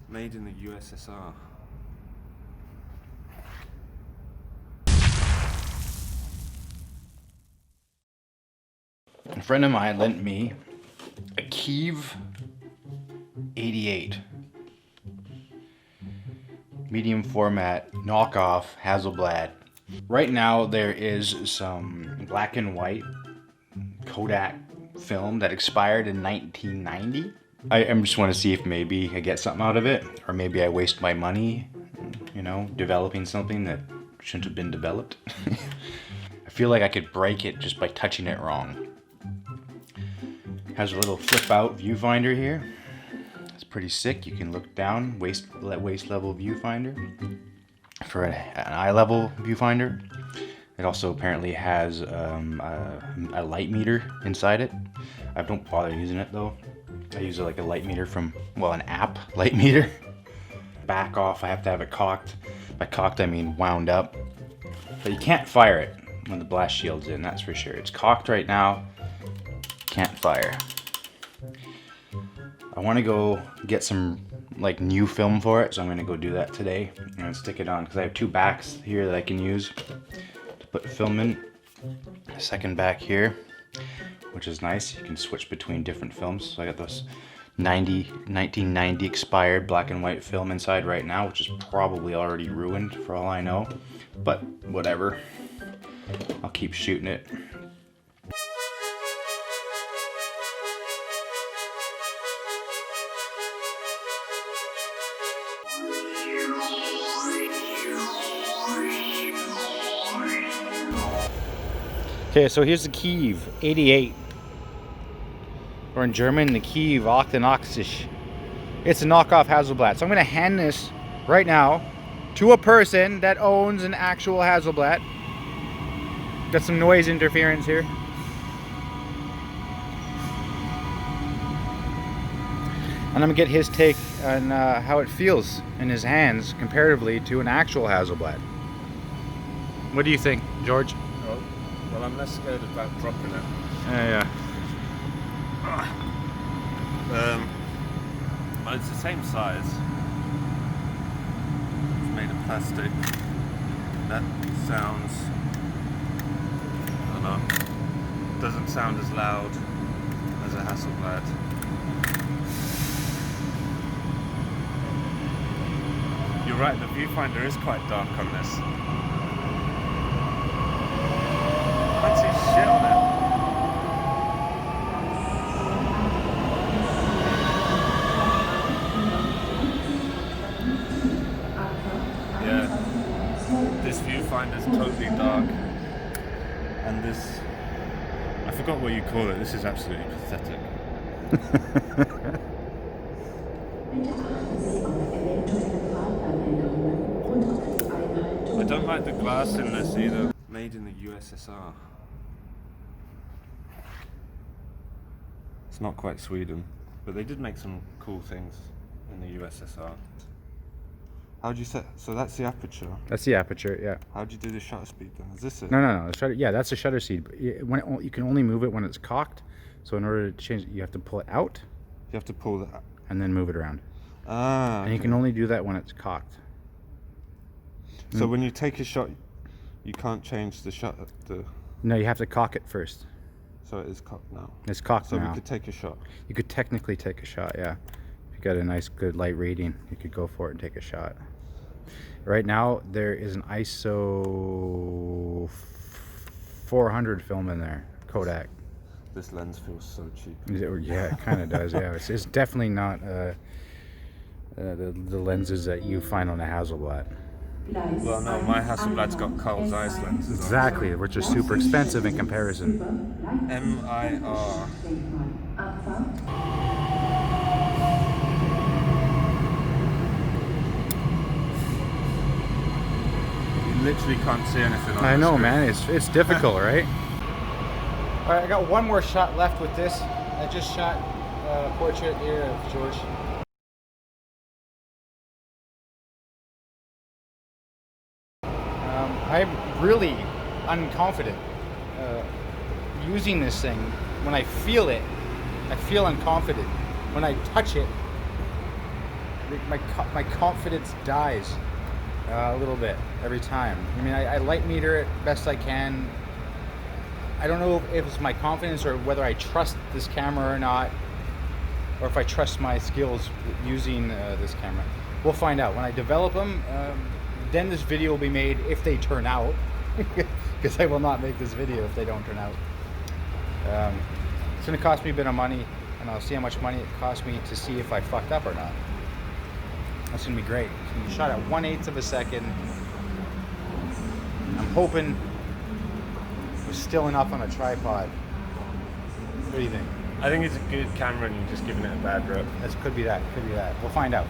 Made in the USSR. A friend of mine lent me a Kiev 88 medium format knockoff Hasselblad. Right now there is some black and white Kodak film that expired in 1990. I just want to see if maybe I get something out of it, or maybe I waste my money, you know, developing something that shouldn't have been developed. I feel like I could break it just by touching it wrong. Has a little flip out viewfinder here. It's pretty sick. You can look down, waist level viewfinder for an eye level viewfinder. It also apparently has a light meter inside it. I don't bother using it though. I use it like a light meter from, well, an app light meter. Back off, I have to have it cocked. By cocked I mean wound up. But you can't fire it when the blast shield's in, that's for sure. It's cocked right now, can't fire. I want to go get some like new film for it, so I'm going to go do that today and stick it on, because I have two backs here that I can use to put film in. A second back here, which is nice. You can switch between different films. So I got this 1990 expired black and white film inside right now, which is probably already ruined for all I know, but whatever. I'll keep shooting it. Okay, so here's the Kiev 88, or in German, the Kiev 88. It's a knockoff Hasselblad. So I'm going to hand this right now to a person that owns an actual Hasselblad. Got some noise interference here. And I'm going to get his take on how it feels in his hands comparatively to an actual Hasselblad. What do you think, George? Well, I'm less scared about dropping it. Yeah. Well, it's the same size. It's made of plastic. That sounds, I don't know, doesn't sound as loud as a Hasselblad. You're right, the viewfinder is quite dark on this. I can't see shit on it. Yeah, this viewfinder is totally dark, and this, I forgot what you call it, this is absolutely pathetic. I don't like the glass in this either. Made in the USSR. It's not quite Sweden, but they did make some cool things in the USSR. How'd you set? So that's the aperture. That's the aperture, yeah. How'd you do the shutter speed then? Is this it? No. The shutter, yeah, that's the shutter speed. You can only move it when it's cocked. So in order to change it, you have to pull it out. You have to pull that. And then move it around. Ah. And you can only do that when it's cocked. So when you take a shot, you can't change the shutter. No, you have to cock it first. So it is cocked now. It's cocked now. So we could take a shot. You could technically take a shot, yeah. If you got a nice, good light rating, you could go for it and take a shot. Right now, there is an ISO 400 film in there, Kodak. This lens feels so cheap. Yeah, it kind of does. Yeah, it's definitely not the lenses that you find on a Hasselblad. Well, no, my Hasselblad's got Carl Zeiss lenses. Exactly, which are super expensive in comparison. MIR. You literally can't see anything on I know, screen. man. It's difficult, right? All right, I got one more shot left with this. I just shot a portrait here of George. I'm really unconfident using this thing. When I feel it, I feel unconfident. When I touch it, my confidence dies a little bit every time. I mean, I light meter it best I can. I don't know if it's my confidence or whether I trust this camera or not, or if I trust my skills using this camera. We'll find out when I develop them. Then this video will be made if they turn out, because I will not make this video if they don't turn out. It's going to cost me a bit of money, and I'll see how much money it costs me to see if I fucked up or not. That's going to be great. It's going to be shot at 1/8 of a second. I'm hoping it was still enough on a tripod. What do you think? I think it's a good camera and you're just giving it a bad rep. Could be that. We'll find out.